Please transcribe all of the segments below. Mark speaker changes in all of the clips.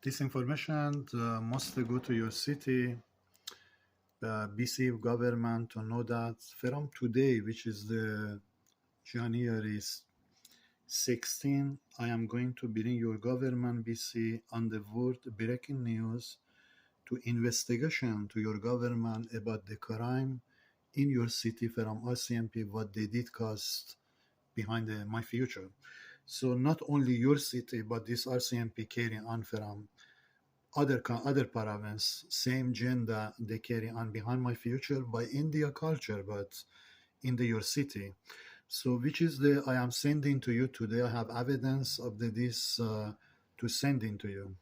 Speaker 1: This information must go to your city, BC government to know that from today, which is the January 16, I am going to bring your government BC on the word breaking news to investigation to your government about the crime in your city from RCMP, what they did cost behind my future. So not only your city, but this RCMP carry on from other province, same agenda they carry on behind my future by India culture, but in your city. So which is the I am sending to you today. I have evidence of this to send into you.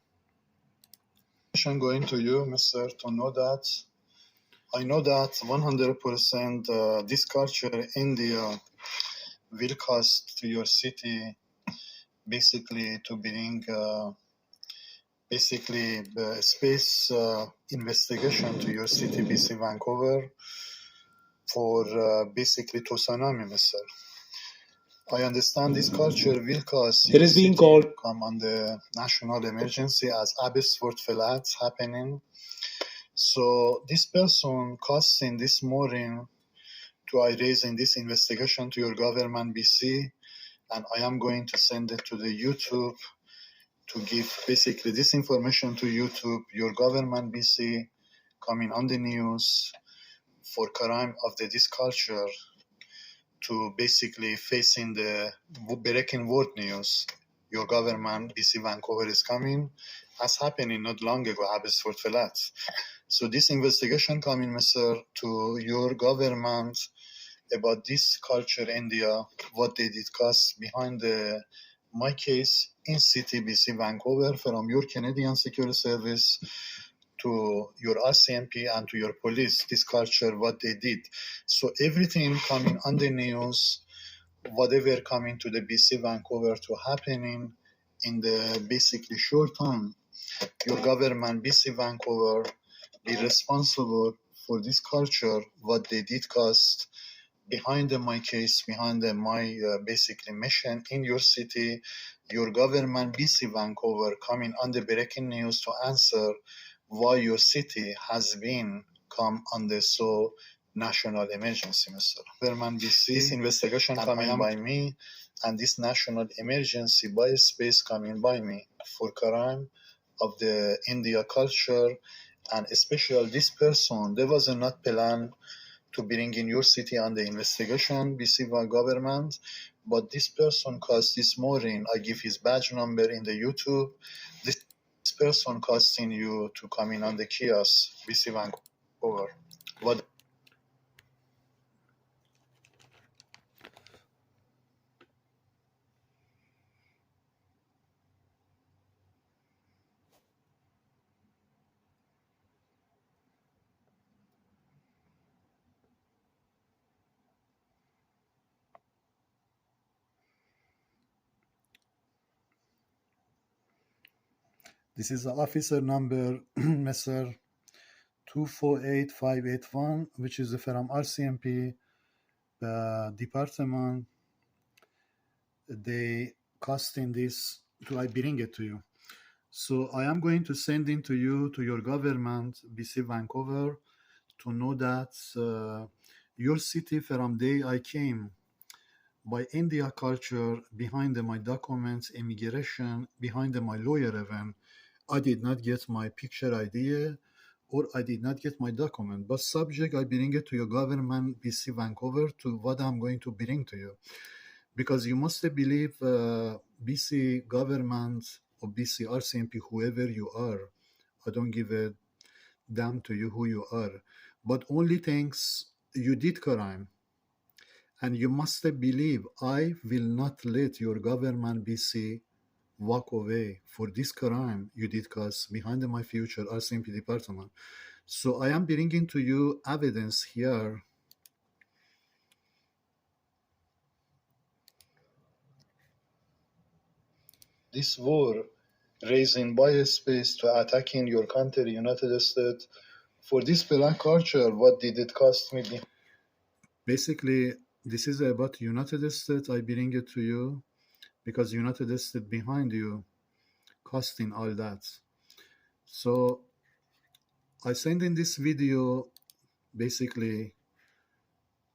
Speaker 2: I'm going to you, Mr. To know that I know that 100% this culture India will cost to your city basically to bring basically space investigation to your city, BC Vancouver, for basically to tsunami, Mr. I understand this culture will cause
Speaker 3: It is being called
Speaker 2: come on the national emergency as Abbotsford floods happening. So this person causing this morning to I raise in this investigation to your government BC, and I am going to send it to the YouTube to give basically this information to YouTube, your government BC coming on the news for crime of this culture to basically facing the breaking world news. Your government BC Vancouver is coming, as happening not long ago, Abbotsford floods. So this investigation coming, Mr., to your government about this culture India, what they discuss behind my case in city BC Vancouver from your Canadian Security Service to your RCMP and to your police, this culture, what they did. So everything coming on the news, whatever coming to the BC Vancouver to happening in the basically short time, your government BC Vancouver be responsible for this culture, what they did cost behind my case, behind my basically mission in your city, your government BC Vancouver coming on the breaking news to answer why your city has been come under so national emergency, Mr. Government BC, this investigation coming by me and this national emergency by space coming by me for crime of the India culture, and especially this person, there was not plan to bring in your city on the investigation, BC government, but this person caused this morning, I give his badge number in the YouTube, this person causing you to come in on the kiosk, BC Vancouver. What?
Speaker 1: This is the officer number, Mr. 248581, which is from RCMP department. They costing this to I bring it to you. So I am going to send it to you, to your government, BC Vancouver, to know that your city from day I came by India culture behind my documents, immigration, behind my lawyer even, I did not get my picture idea or I did not get my document, but subject I bring it to your government, BC Vancouver, to what I'm going to bring to you. Because you must believe BC government or BC RCMP, whoever you are, I don't give a damn to you who you are, but only things you did crime. And you must believe I will not let your government BC walk away for this crime you did cause behind my future RCMP department. So I am bringing to you evidence here.
Speaker 2: This war raising biospace to attacking your country, United States, for this black culture, what did it cost me?
Speaker 1: Basically, this is about United States. I bring it to you because United States behind you costing all that. So I sent in this video, basically,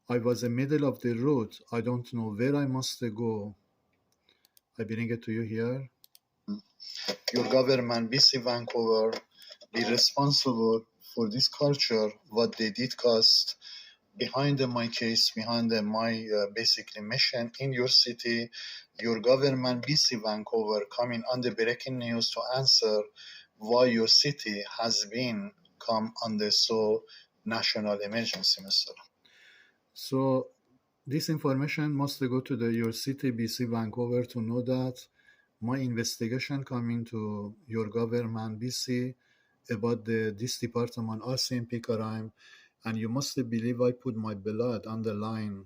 Speaker 1: I was in the middle of the road. I don't know where I must go. I bring it to you here.
Speaker 2: Your government, BC Vancouver, be responsible for this culture, what they did cost behind my case, behind my basically mission in your city. Your government, BC Vancouver, coming on the breaking news to answer why your city has been come under so national emergency, Mr.
Speaker 1: So this information must go to your city, BC Vancouver, to know that my investigation coming to your government, BC, about this department, RCMP crime, and you must believe I put my blood on the line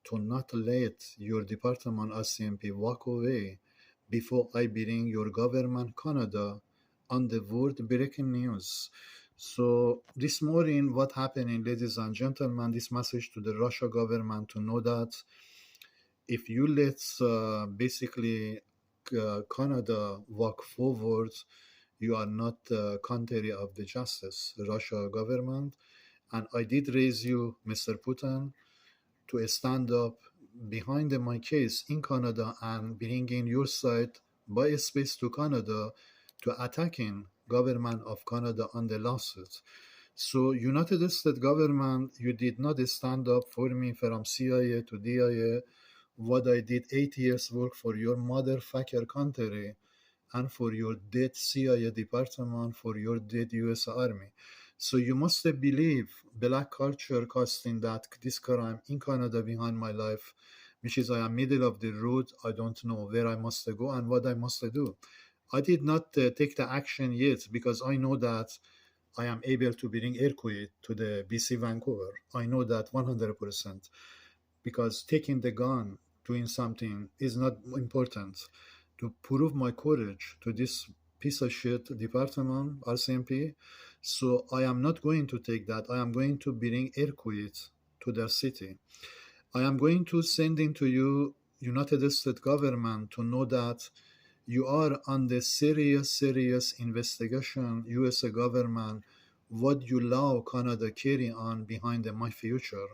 Speaker 1: to not let your department, RCMP, walk away before I bring your government, Canada, on the world breaking news. So this morning, what happening, ladies and gentlemen, this message to the Russia government to know that if you let basically Canada walk forward, you are not country of the justice, the Russia government. And I did raise you, Mr. Putin, to stand up behind my case in Canada and bringing your side by space to Canada to attacking government of Canada on the lawsuit. So United States government, you did not stand up for me from CIA to DIA. What I did 8 years work for your motherfucker country and for your dead CIA department, for your dead US Army. So you must believe black culture costing that this crime in Canada behind my life, which is I am middle of the road. I don't know where I must go and what I must do. I did not take the action yet because I know that I am able to bring earthquake to the BC Vancouver. I know that 100% because taking the gun, doing something is not important. To prove my courage to this piece of shit department, RCMP, so I am not going to take that. I am going to bring earthquake to their city. I am going to send into you, United States government, to know that you are under serious investigation, US government, what you allow Canada carry on behind my future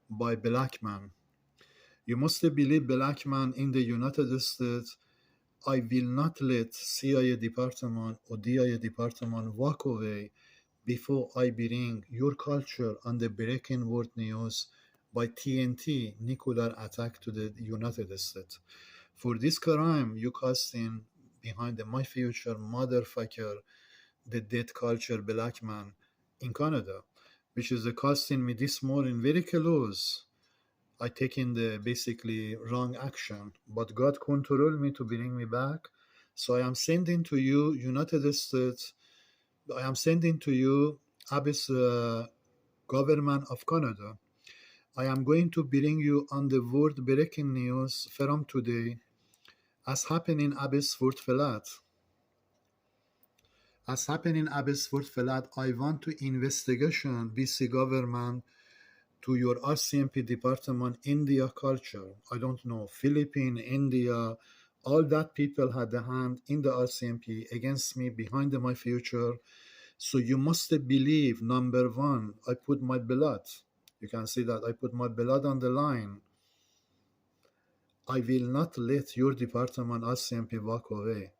Speaker 1: by black man. You must believe black man in the United States. I will not let CIA department or DIA department walk away before I bring your culture on the breaking world news by TNT nuclear attack to the United States. For this crime, you casting behind my future motherfucker, the dead culture black man in Canada, which is costing me this morning very close. I taken the basically wrong action, but God controlled me to bring me back. So I am sending to you, United States. I am sending to you, Abyss government of Canada. I am going to bring you on the world breaking news from today, as happened in Abbotsford Flat. As happened in Abbotsford Flat, I want to investigation BC government to your RCMP department, India culture. I don't know, Philippine, India, all that people had a hand in the RCMP against me, behind my future. So you must believe, number one, I put my blood. You can see that I put my blood on the line. I will not let your department RCMP walk away.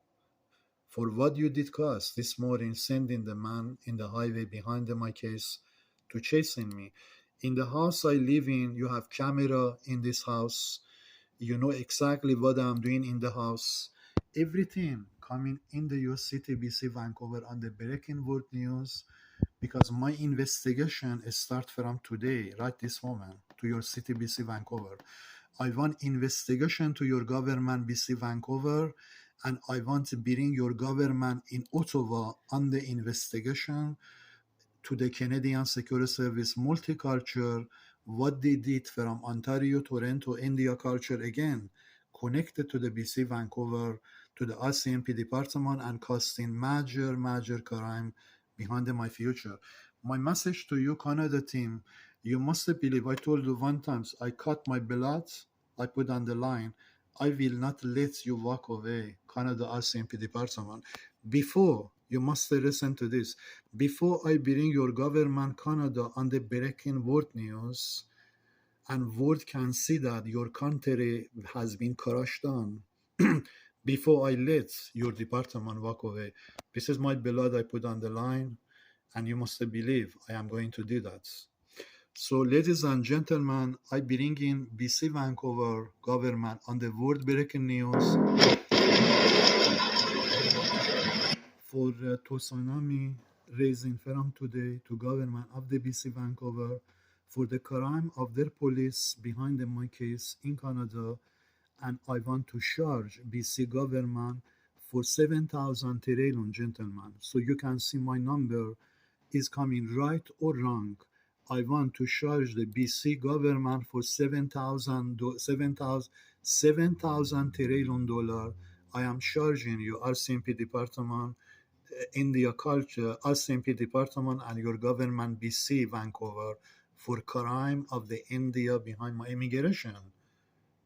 Speaker 1: For what you did cause this morning, sending the man in the highway behind my case to chasing me. In the house I live in, you have camera in this house. You know exactly what I'm doing in the house. Everything coming in the US city, BC Vancouver on the breaking world news, because my investigation start from today, right this moment, to your city, BC Vancouver. I want investigation to your government, BC Vancouver, and I want to bring your government in Ottawa on the investigation to the Canadian Security Service multicultural, what they did from Ontario, Toronto, India culture, again, connected to the BC Vancouver, to the RCMP department, and causing major crime behind my future. My message to you, Canada team, you must believe, I told you one time, I cut my blood, I put on the line. I will not let you walk away, Canada RCMP department. Before You must listen to this. Before I bring your government Canada on the breaking world news, and world can see that your country has been crushed down. Before I let your department walk away, this is my blood I put on the line, and you must believe I am going to do that. So, ladies and gentlemen, I bring in BC Vancouver government on the world breaking news for tsunami raising from today to government of the BC Vancouver for the crime of their police behind my case in Canada, and I want to charge BC government for 7,000 trillion, gentlemen. So you can see my number is coming right or wrong. I want to charge the BC government for 7,000 trillion dollar. I am charging you, RCMP department, India culture, RCMP department, and your government, BC Vancouver, for crime of the India behind my immigration,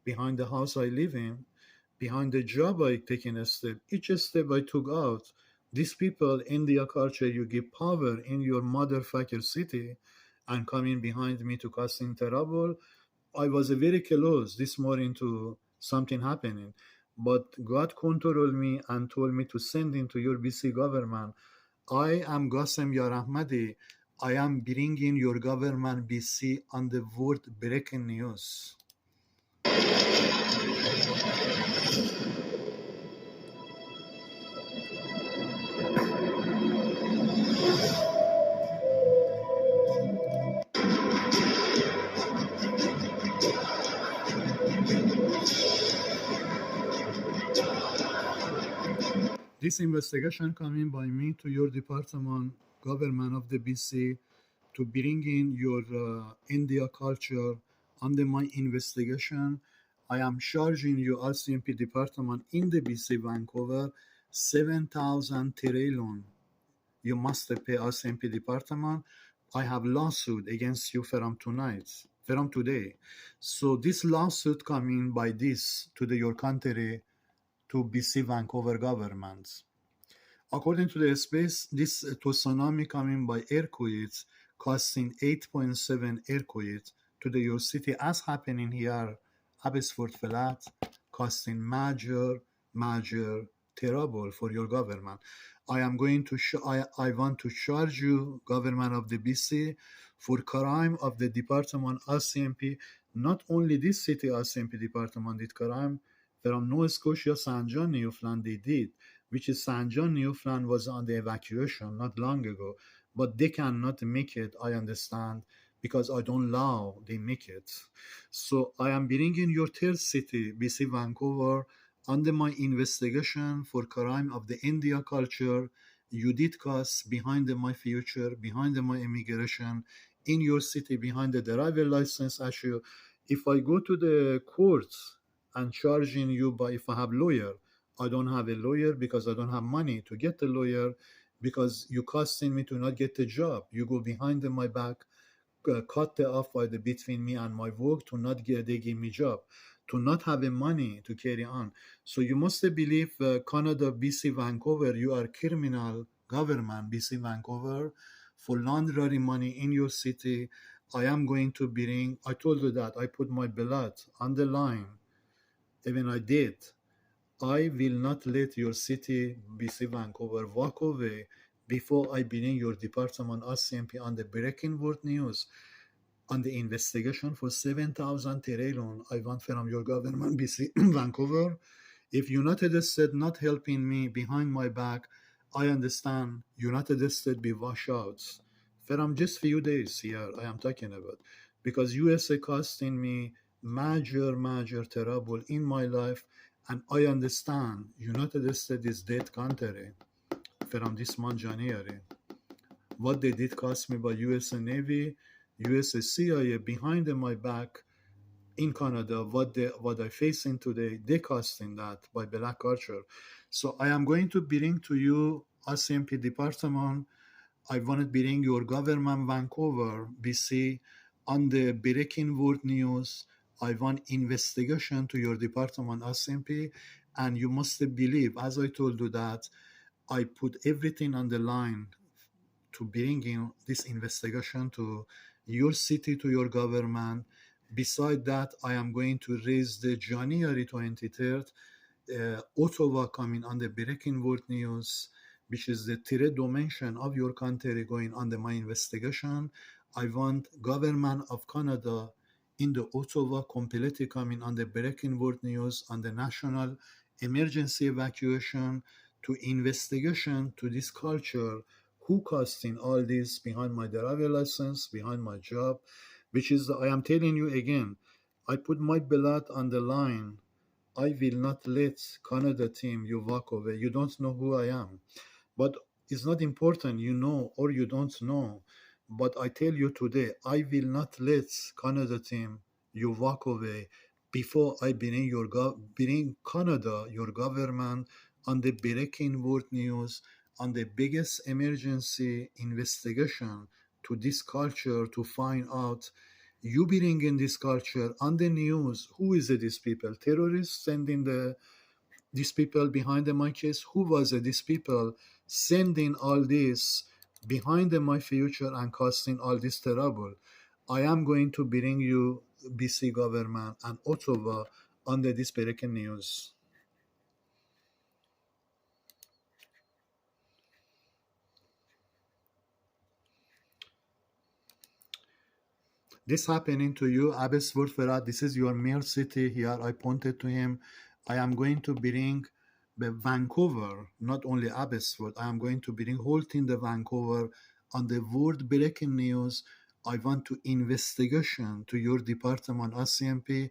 Speaker 1: behind the house I live in, behind the job I taken a step. Each step I took out, these people, India culture, you give power in your motherfucker city and coming behind me to causing trouble. I was very close this morning to something happening, but God controlled me and told me to send into your BC government. I am Qasim Yar Ahmadi. I am bringing your government BC on the world breaking news. This investigation coming by me to your department, government of the BC, to bring in your India culture under my investigation. I am charging you, RCMP department in the BC Vancouver, 7,000 trillion. You must pay RCMP department. I have lawsuit against you from today. So this lawsuit coming by this to your country, to BC Vancouver government. According to the space, this tsunami coming by earthquakes, costing 8.7 earthquakes to your city, as happening here, Abbotsford Flat, costing major terrible for your government. I am going to I want to charge you, government of the BC, for crime of the department RCMP. Not only this city RCMP department did crime, from Nova Scotia, St. John, Newfoundland, they did, which is St. John, Newfoundland was on the evacuation not long ago, but they cannot make it, I understand, because I don't allow they make it. So I am bringing your third city, BC Vancouver, under my investigation for crime of the India culture. You did cause behind my future, behind my immigration, in your city, behind the driver license issue. If I go to the courts and charging you by, if I have lawyer, I don't have a lawyer because I don't have money to get a lawyer, because you costing me to not get the job. You go behind my back, cut the off by the between me and my work to not get they give me job, to not have a money to carry on. So you must believe Canada, BC Vancouver, you are criminal government, BC Vancouver, for laundering money in your city. I am going to bring, I told you that I put my blood on the line. Even I did. I will not let your city, BC Vancouver, walk away before I bring your department RCMP on the breaking world news on the investigation for 7,000 trillion I want from your government, BC Vancouver. If United States not helping me behind my back, I understand United States be washed out. From just few days here, I am talking about, because USA costing me major trouble in my life, and I understand United States is dead country from this month January. What they did cost me by US Navy, US CIA behind my back in Canada, what I facing today, they costing that by black culture. So I am going to bring to you RCMP department. I want to bring your government Vancouver, BC, on the breaking world news. I want investigation to your department RCMP, and you must believe, as I told you, that I put everything on the line to bring in this investigation to your city, to your government. Beside that, I am going to raise the January 23rd, Ottawa coming on the breaking world news, which is the third dimension of your country going under my investigation. I want government of Canada in the Ottawa completely coming on the breaking world news on the national emergency evacuation to investigation to this culture, who casting all this behind my driver license, behind my job, which is, I am telling you again, I put my blood on the line. I will not let Canada team you walk away. You don't know who I am. But it's not important you know or you don't know. But I tell you today, I will not let Canada team you walk away before I bring Canada, your government, on the breaking world news, on the biggest emergency investigation to this culture to find out you bring in this culture on the news. Who is it, these people? Terrorists sending these people behind the my case? Who was it? These people sending all this behind my future and causing all this trouble. I am going to bring you BC government and Ottawa under this breaking news. This happening to you, Abbotsford, Ferrat. This is your mayor city here. I pointed to him. I am going to bring the Vancouver, not only Abbotsford. I am going to bring whole thing the Vancouver on the world breaking news. I want to investigation to your department, RCMP,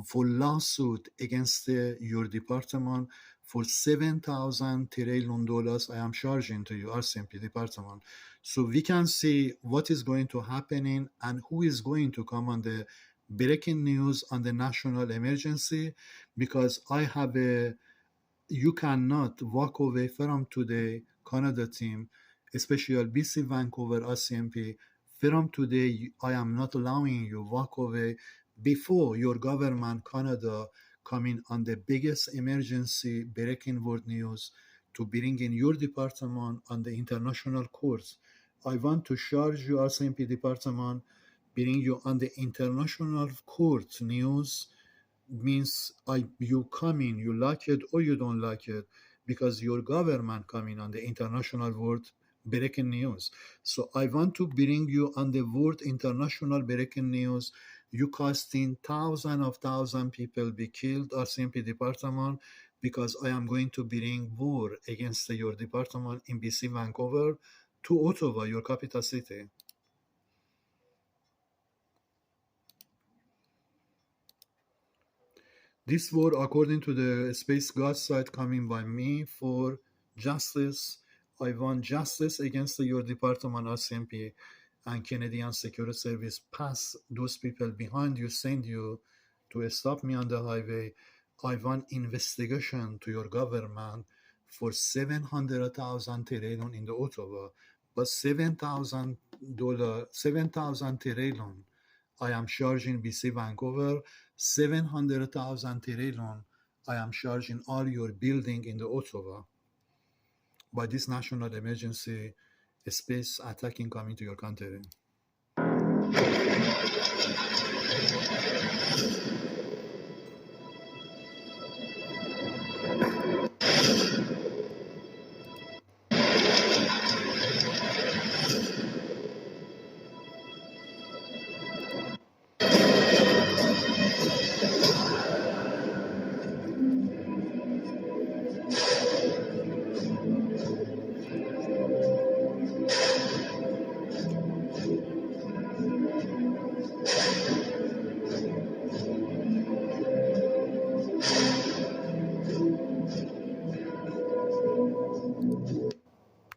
Speaker 1: for lawsuit against your department for $7,000 trillion I am charging to you, RCMP department. So we can see what is going to happen and who is going to come on the breaking news on the national emergency, because I have you cannot walk away from today, Canada team, especially BC Vancouver RCMP. From today, I am not allowing you walk away before your government, Canada, coming on the biggest emergency breaking world news to bring in your department on the international courts. I want to charge you, RCMP department, bring you on the international court news. Means you come in, you like it or you don't like it, because your government coming on the international world breaking news. So I want to bring you on the world international breaking news. You casting thousand people be killed, RCMP department, because I am going to bring war against your department in BC Vancouver to Ottawa, your capital city. This war, according to the Space God side coming by me for justice, I want justice against your department, RCMP, and Canadian Security Service. Pass those people behind you, send you to stop me on the highway. I want investigation to your government for $700,000 trillion in the Ottawa, but $7,000 trillion I am charging BC Vancouver, $700,000 trillion I am charging all your building in the Ottawa by this national emergency space attacking coming to your country.